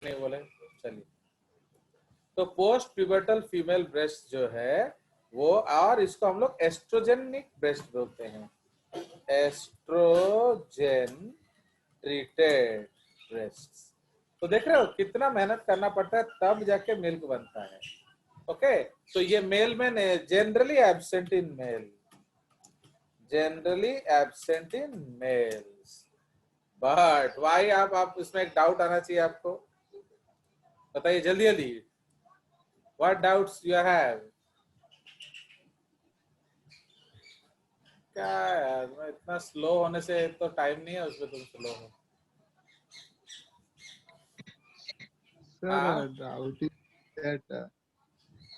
नहीं बोले, चलिए। तो पोस्ट प्यूबर्टल फीमेल ब्रेस्ट जो है वो, और इसको हम लोग एस्ट्रोजेनिक ब्रेस्ट बोलते हैं, एस्ट्रोजेन ट्रीटेड ब्रेस्ट। तो देख रहे हो कितना मेहनत करना पड़ता है तब जाके मिल्क बनता है। ओके, तो ये मेल में generally absent in male, generally absent in males, but why, आप इसमें एक डाउट आना चाहिए आपको, बताइए जल्दी जल्दी, व्हाट डाउट्स यू हैव। क्या यार, मैं इतना स्लो होने से तो टाइम नहीं है उसमें, तुम स्लो हो। Sir, हाँ doubt is that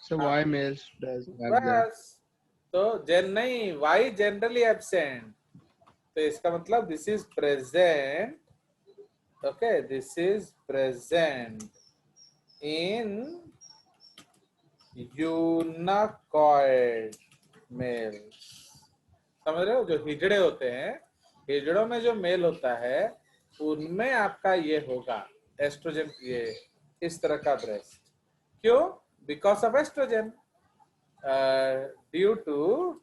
so हाँ, why males does have that? बस। तो जेन नहीं, वाई जनरली एब्सेंट, तो इसका मतलब this is present, okay, this is present in eunuchoid males. समझ रहे हो, जो हिजड़े होते हैं, हिजड़ों में जो मेल होता है उनमें आपका ये होगा एस्ट्रोजन, ये इस तरह का ब्रेस्ट। क्यों? Because of oestrogen, due to,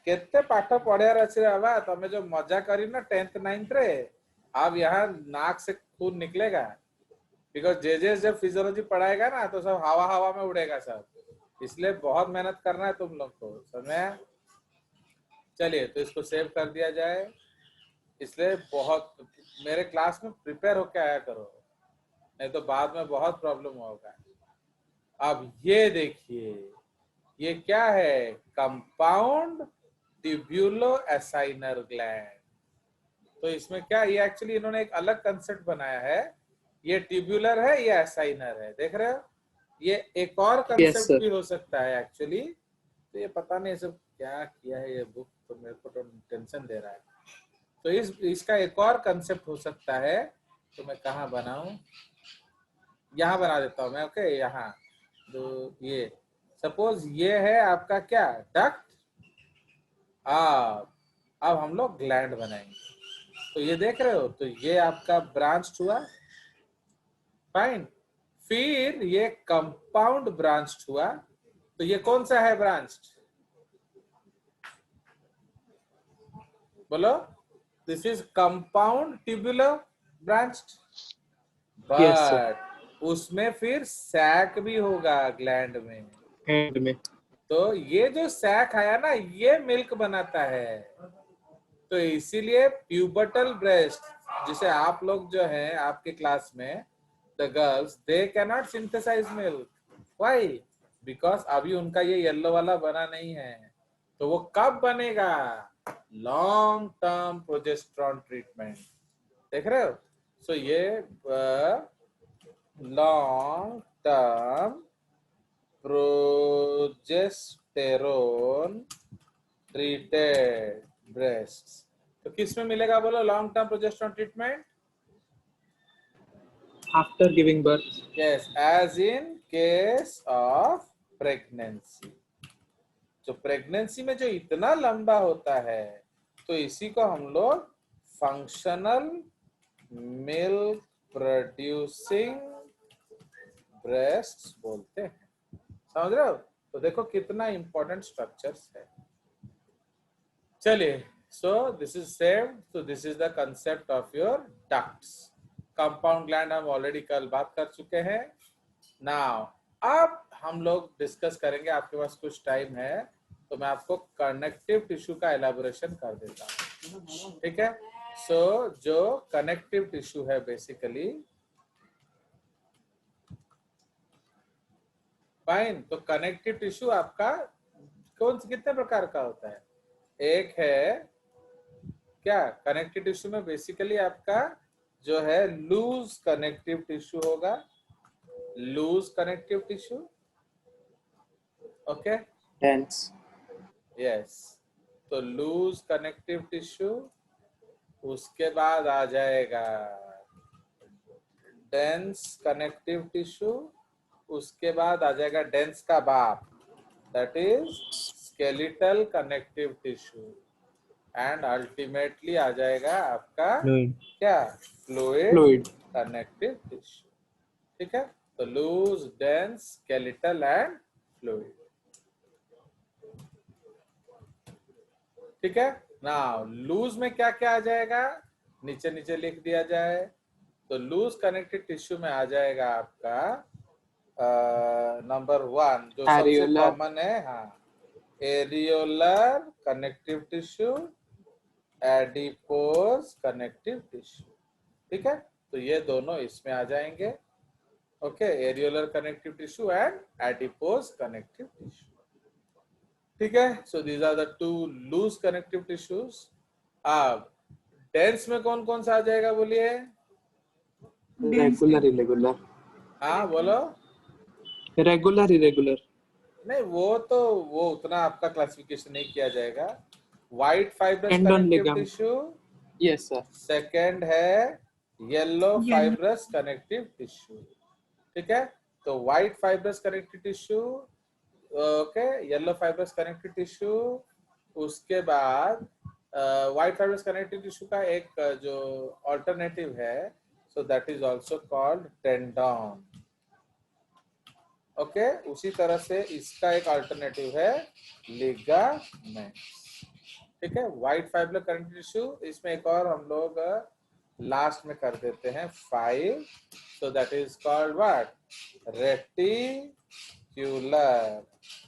केते पाठ पढ़ियार अच्छे बाबा, तमें जो मजा करी ना 10th 9th रे, अब यहाँ नाक से खून निकलेगा, बिकॉज जे जब फिजियोलॉजी पढ़ाएगा ना तो सब हवा हवा में उड़ेगा सब, इसलिए बहुत मेहनत करना है तुम लोग को, समझे? चलिए, तो इसको सेव कर दिया जाए, इसलिए बहुत मेरे क्लास में प्रिपेयर होके आया करो, नहीं तो बाद में बहुत प्रॉब्लम होगा। अब ये देखिए, ये क्या है, कंपाउंड ट्यूब्यूलो एसाइनर ग्लैंड। तो इसमें क्या, ये एक्चुअली इन्होंने एक अलग कंसेप्ट बनाया है, ये ट्यूब्यूलर है, ये एसाइनर है, देख रहे हो? ये एक और Yes, कंसेप्ट sir. भी हो सकता है एक्चुअली। तो ये पता नहीं सब क्या किया है ये बुक, तो मेरे को तो टेंशन दे रहा है। तो इसका एक और कंसेप्ट हो सकता है, तो मैं कहाँ बनाऊं, यहाँ बना देता हूँ मैं, ओके, यहाँ। तो ये सपोज ये है आपका क्या, डक्ट। अब हम लोग ग्लैंड बनाएंगे, तो ये देख रहे हो, तो ये आपका ब्रांच हुआ, फाइन। फिर ये कंपाउंड ब्रांच हुआ, तो ये कौन सा है ब्रांच, बोलो? This is compound tubular branch, Yes, sir. But उसमें फिर सैक भी होगा ग्लैंड में। End में. तो ये जो सैक आया ना, ये मिल्क बनाता है। तो इसीलिए प्यूबर्टल ब्रेस्ट, जिसे आप लोग जो है आपके क्लास में the girls, they can not synthesise milk, why? Because अभी उनका ये येलो वाला बना नहीं है। तो वो कब बनेगा, लॉन्ग टर्म प्रोजेस्टेरॉन ट्रीटमेंट, देख रहे हो? सो ये long term progesterone treated breast. तो किस में मिलेगा बोलो long term progesterone treatment? After giving birth. Yes, as in case of pregnancy. जो प्रेगनेंसी में जो इतना लंबा होता है, तो इसी को हम लोग फंक्शनल मिल्क प्रोड्यूसिंग ब्रेस्ट बोलते हैं, समझ रहे हो? तो देखो कितना इंपॉर्टेंट स्ट्रक्चर्स है। चलिए, सो दिस इज सेव्ड, तो this is the concept of your ducts. Compound gland हम ऑलरेडी कल बात कर चुके हैं। नाउ अब हम लोग डिस्कस करेंगे, आपके पास कुछ टाइम है तो मैं आपको कनेक्टिव टिश्यू का एलाबोरेशन कर देता हूँ, ठीक है? सो जो कनेक्टिव टिश्यू है बेसिकली, फाइन। तो कनेक्टिव टिश्यू आपका कितने प्रकार का होता है? एक है क्या, कनेक्टिव टिश्यू में बेसिकली आपका जो है लूज कनेक्टिव टिश्यू होगा, loose connective tissue, okay, Dense. Yes. तो लूज कनेक्टिव टिश्यू, उसके बाद आ जाएगा डेंस कनेक्टिव टिश्यू, उसके बाद आ जाएगा डेंस का बाप, that is skeletal connective tissue, and ultimately आ जाएगा आपका Fluid. क्या, फ्लूइड Fluid. Connective tissue. ठीक है, तो loose, dense, skeletal and fluid. ठीक है ना, लूज में क्या क्या आ जाएगा, नीचे नीचे लिख दिया जाए। तो लूज कनेक्टिव टिश्यू में आ जाएगा आपका नंबर 1 जो सबसे Areolar. कॉमन है, हाँ, areolar connective tissue, adipose connective tissue. ठीक है, तो ये दोनों इसमें आ जाएंगे। Okay, areolar connective tissue and adipose connective tissue. ठीक है, so these are the two loose connective tissues. अब डेंस में कौन कौन सा आ जाएगा बोलिए? Regular, irregular. हाँ बोलो। Regular, irregular. नहीं, वो उतना आपका क्लासिफिकेशन नहीं किया जाएगा। White fibrous Tendon, connective ligament. Tissue, Yes, sir. Second है येलो फाइब्रस कनेक्टिव टिश्यू। ठीक है, तो white fibrous connective tissue, okay, yellow fibrous connective tissue, उसके बाद व्हाइट फाइब्रस कनेक्टिव टिश्यू का एक जो अल्टरनेटिव है, so that is also called tendon. Okay, उसी तरह से इसका एक अल्टरनेटिव है लिगामेंट। ठीक है, व्हाइट फाइबर कनेक्टिव टिश्यू, इसमें एक और हम लोग लास्ट में कर देते हैं 5, so that is called what, reticular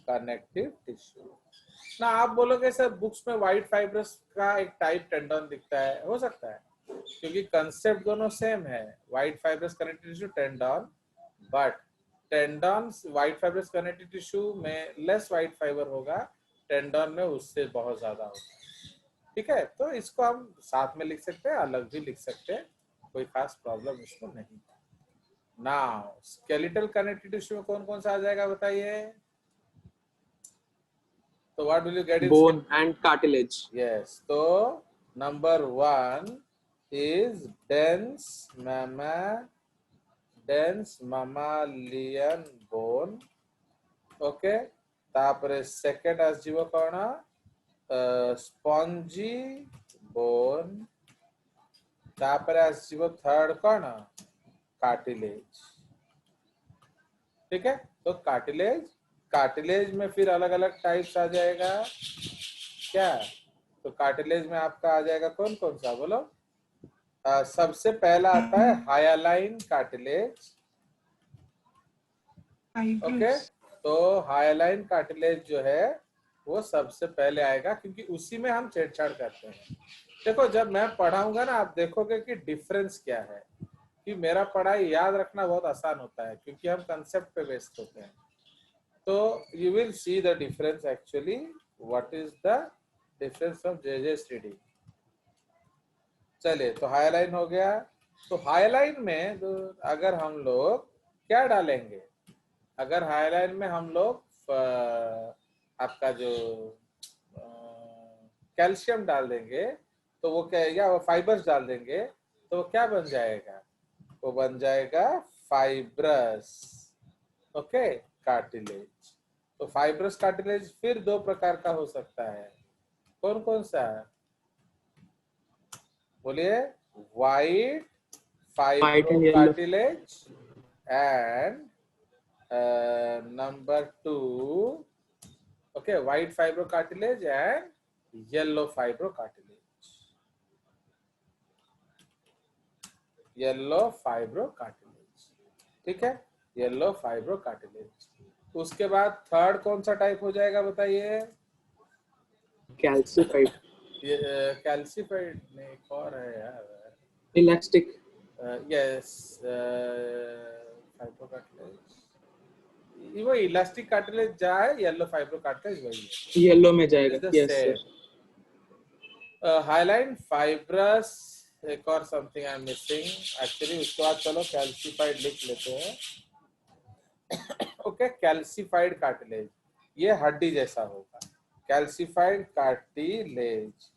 connective tissue. ना आप बोलोगे सर बुक्स में व्हाइट फाइब्रस का एक टाइप टेंडन दिखता है, हो सकता है, क्योंकि कंसेप्ट दोनों सेम है, white fibrous connective tissue tendon, but tendon white fibrous connective tissue में लेस व्हाइट फाइबर होगा, टेंडन में उससे बहुत ज्यादा होगा। ठीक है, तो इसको हम साथ में लिख सकते हैं, अलग भी लिख सकते हैं, कोई खास प्रॉब्लम इसको नहीं। नाउ स्केलेटल कनेक्टिव टिश्यू में कौन कौन सा आ जाएगा बताइए? तो what will you get in? Bone and cartilage. Yes, तो number 1 is dense mammalian bone। Okay, तापरे सेकंड आसीबो कोन, स्पंजी बोन। तापरे आसीबो थर्ड कोन, कार्टिलेज। ठीक है, तो कार्टिलेज में फिर अलग अलग टाइप्स आ जाएगा क्या? तो कार्टिलेज में आपका आ जाएगा कौन कौन सा बोलो? सबसे पहला आता है हायालाइन कार्टिलेज। ओके, तो हायालाइन कार्टिलेज जो है वो सबसे पहले आएगा, क्योंकि उसी में हम छेड़छाड़ करते हैं। देखो जब मैं पढ़ाऊंगा ना, आप देखोगे कि डिफरेंस क्या है, कि मेरा पढ़ाई याद रखना बहुत आसान होता है, क्योंकि हम कंसेप्ट पे बेस्ड होते हैं। तो you will see the difference actually, what is the difference from JJ's। चलिए, तो हाईलाइन हो गया। तो हाईलाइन में तो अगर हम लोग क्या डालेंगे, अगर हाईलाइन में हम लोग आपका जो कैल्शियम डाल देंगे, तो वो क्या, या वो फाइबर्स डाल देंगे, तो वो क्या बन जाएगा, वो बन जाएगा फाइब्रस, ओके, कार्टिलेज। तो फाइब्रस कार्टिलेज फिर दो प्रकार का हो सकता है, कौन कौन सा है बोलिए? White White fibro and yellow. Cartilage and number 2, okay, white fibro cartilage and yellow fibro cartilage, yellow fibro cartilage. ठीक है, येलो फाइब्रो कार्टिलेज। उसके बाद थर्ड कौन सा टाइप हो जाएगा बताइए? Calcified. ये कैल्सिफाइड नहीं, एक और है यार, Elastic. यस, फाइब्रो कार्टिलेज, वो इलास्टिक कार्टिलेज जाए, येलो फाइब्रो कार्टिलेज वही है, Yellow में जाएगा. Is the Yes, sir. Same. Highline fibrous, एक और something I am missing actually, उसके बाद चलो कैल्सिफाइड लिख लेते हैं। ओके, कैल्सिफाइड कार्टिलेज, ये हड्डी जैसा होगा, कैल्सिफाइड कार्टिलेज।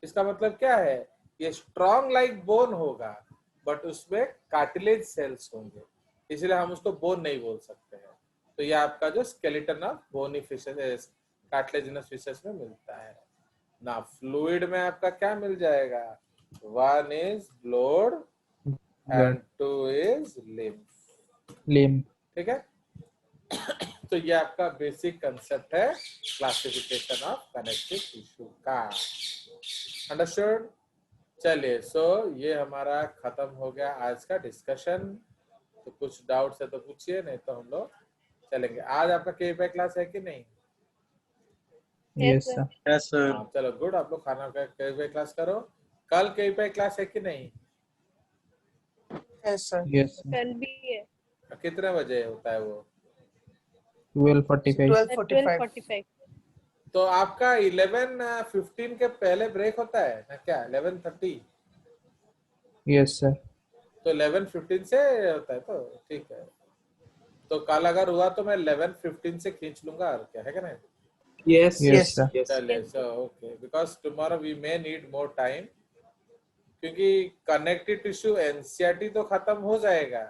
इसका मतलब क्या है, ये स्ट्रॉन्ग लाइक बोन होगा, बट उसमें कार्टिलेज सेल्स होंगे, इसलिए हम उसको बोन नहीं बोल सकते हैं। तो ये आपका जो skeleton of bony fishes, cartilaginous fishes में मिलता है। ना फ्लूइड में आपका क्या मिल जाएगा, 1 is blood blood, and 2 is lymph, lymph. ठीक है। तो ये आपका बेसिक कंसेप्ट है क्लासिफिकेशन ऑफ कनेक्टिव टिश्यू का, अंडरस्टूड। चलिए, सो ये हमारा खत्म हो गया आज का डिस्कशन। तो कुछ डाउट्स है तो पूछिए, नहीं तो हम लोग चलेंगे। आज आपका के क्लास है कि नहीं? Yes, sir. Yes, sir. हाँ चलो गुड, आप लोग खाना का के क्लास करो। कल के क्लास है कि नहीं? Yes, sir. Yes, sir. कल भी है कितने बजे होता है वो? 12:45. 12:45. 12:45। तो आपका 11:15 के पहले ब्रेक होता है ना क्या, 11:30? Yes, sir. तो 11:15 से होता है, तो ठीक है। तो कल अगर हुआ तो मैं 11:15 से खींच लूंगा, और क्या है कि नहीं? Yes. Yes, sir. Yes. चलिए, so okay, because tomorrow we may need more time, क्योंकि कनेक्टिव टिश्यू एनसीईआरटी तो खत्म हो जाएगा,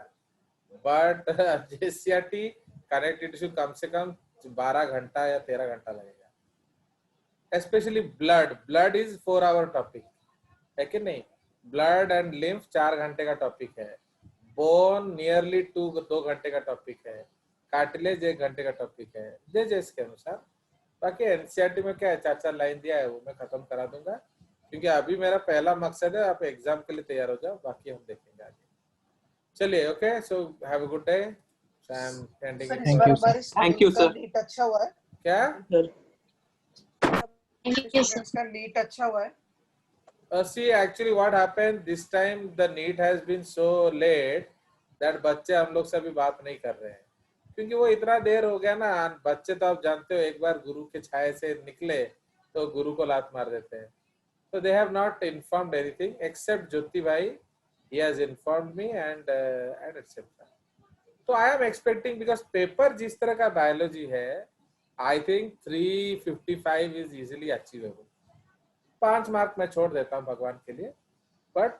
बट जेसीईआरटी कनेक्टिव टिश्यू कम से कम 12 घंटा या 13 घंटा लगेगा। Specially blood is 4 hour topic है कि नहीं? ब्लड एंड लिम्फ 4 घंटे का टॉपिक है, बोन नियरली 2 घंटे का टॉपिक है, कार्टिलेज 1 घंटे का टॉपिक है, जे इसके अनुसार। बाकी एनसीईआरटी में क्या है, 4 लाइन दिया है, वो मैं खत्म करा दूंगा, क्योंकि अभी मेरा पहला मकसद है आप एग्जाम के लिए तैयार हो जाओ, बाकी हम देखेंगे आगे। चलिए, okay, so have a good day. I am ending sir, it. इस Thank बार you, sir. हमारे Thank you, स्टूडेंट का sir. नीट अच्छा हुआ है। क्या? स्टूडेंट्स का नीट अच्छा हुआ है। See, actually what happened this time, the NEET has been so late that बच्चे हम लोग से अभी बात नहीं कर रहे हैं, क्योंकि वो इतना देर हो गया ना। बच्चे तो आप जानते हो, एक बार गुरु के छाए से निकले तो गुरु को लात मार देते हैं। So they have not informed anything except Jyoti bhai, he has informed me and etc. तो I am expecting, because paper जिस तरह का बायोलॉजी है, I think 355 is easily achievable। 5 mark मैं छोड़ देता हूँ भगवान के लिए, बट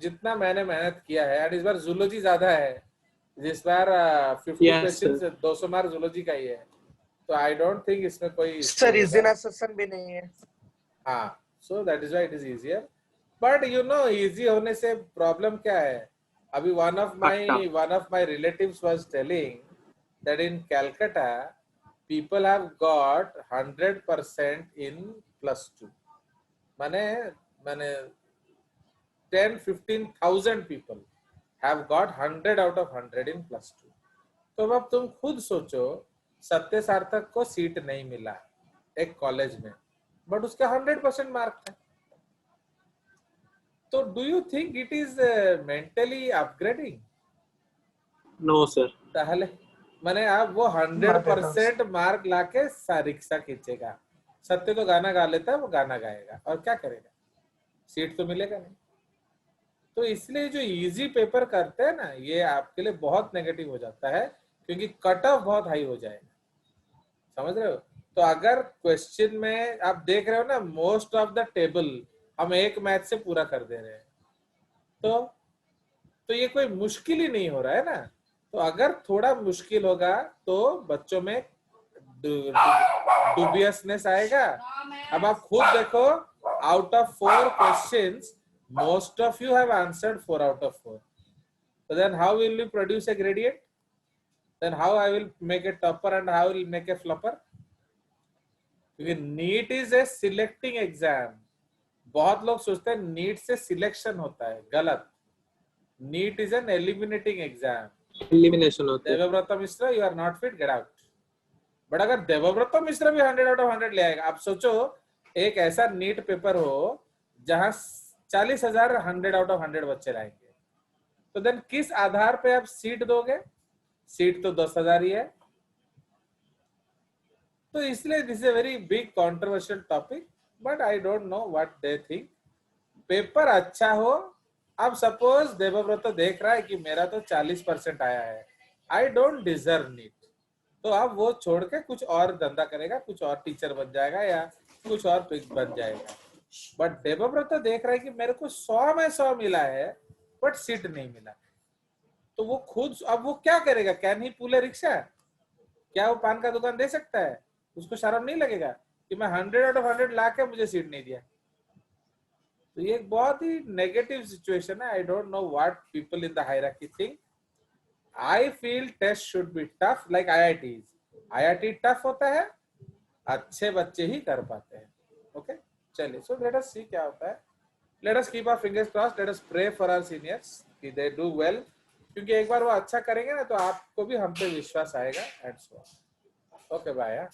जितना मैंने मेहनत किया है, एंड इस बार जूलॉजी ज्यादा है, जिस बार 50 Yes, क्वेश्चन 200 मार्क जूलॉजी का ही है, तो आई डोंट थिंक इसमें कोई सर इजिना सेशन भी नहीं है। हाँ, so that is why it is easier. But you know, easy होने से प्रॉब्लम क्या है? अभी one of my relatives was telling that in Calcutta people have got 100% इन +2। माने 10-15,000 people have got 100 out of 100 in +2। तो अब तुम खुद सोचो, सत्य सार्थक को सीट नहीं मिला एक कॉलेज में, बट उसका 100% मार्क था। तो do you think it is mentally upgrading? No, sir. ताहले माने आप वो 100% मार्क लाके रिक्शा खींचेगा। सत्य तो गाना गा लेता है, वो गाना गाएगा, और क्या करेगा? सीट तो मिलेगा नहीं। तो इसलिए जो इजी पेपर करते हैं ना, ये आपके लिए बहुत नेगेटिव हो जाता है, क्योंकि कट ऑफ बहुत हाई हो जाएगा। समझ रहे हो? तो अगर क्वेश्चन में आप देख रहे हो ना, मोस्ट ऑफ द टेबल हम एक मैथ से पूरा कर दे रहे हैं, तो ये कोई मुश्किल ही नहीं हो रहा है ना। तो अगर थोड़ा मुश्किल होगा तो बच्चों में डुबियसनेस आएगा। अब आप खुद देखो, out of 4 questions most of you have answered 4 out of 4, so then how will you produce a gradient? Then how I will make a topper and how I will make a flopper? क्योंकि NEET is a selecting exam। बहुत लोग सोचते हैं NEET से selection होता है, गलत। NEET is an eliminating exam। Elimination होता है। Devvrat Mishra, you are not fit, get out। But अगर देवव्रत मिश्रा भी 100 out of 100 ले आएगा, आप सोचो एक ऐसा NEET पेपर हो जहां 40,000 100 out of 100 बच्चे लाएंगे, तो देन किस आधार पे आप सीट दोगे? सीट तो 10,000 ही है। तो इसलिए this is a very big controversial topic, but I don't know what they think. Paper अच्छा हो, अब सपोज देवव्रत देख रहा है कि मेरा तो 40% आया है, आई डोंट डिजर्व नीट, तो अब वो छोड़ के कुछ और धंधा करेगा, कुछ और टीचर बन जाएगा या कुछ और बन जाएगा। बट देवव्रत देख रहा है कि मेरे को 100 में 100 मिला है, बट सीट नहीं मिला, तो वो खुद अब वो क्या करेगा? Can he pull a rickshaw? क्या वो पान का दुकान दे सकता है? उसको शर्म नहीं लगेगा? कि मैं 100/100 ला के मुझे सीट नहीं दिया। तो ये एक बहुत ही नेगेटिव सिचुएशन है। I don't know what people in the hierarchy think. I feel test should be tough like IITs। IIT tough होता है, अच्छे बच्चे ही कर पाते हैं। ओके चलिए, सो लेट अस सी क्या होता है। Let us keep our fingers crossed, let us pray for our seniors कि दे डू वेल, क्योंकि एक बार वो अच्छा करेंगे ना तो आपको भी हम पे विश्वास आएगा। And so okay bye.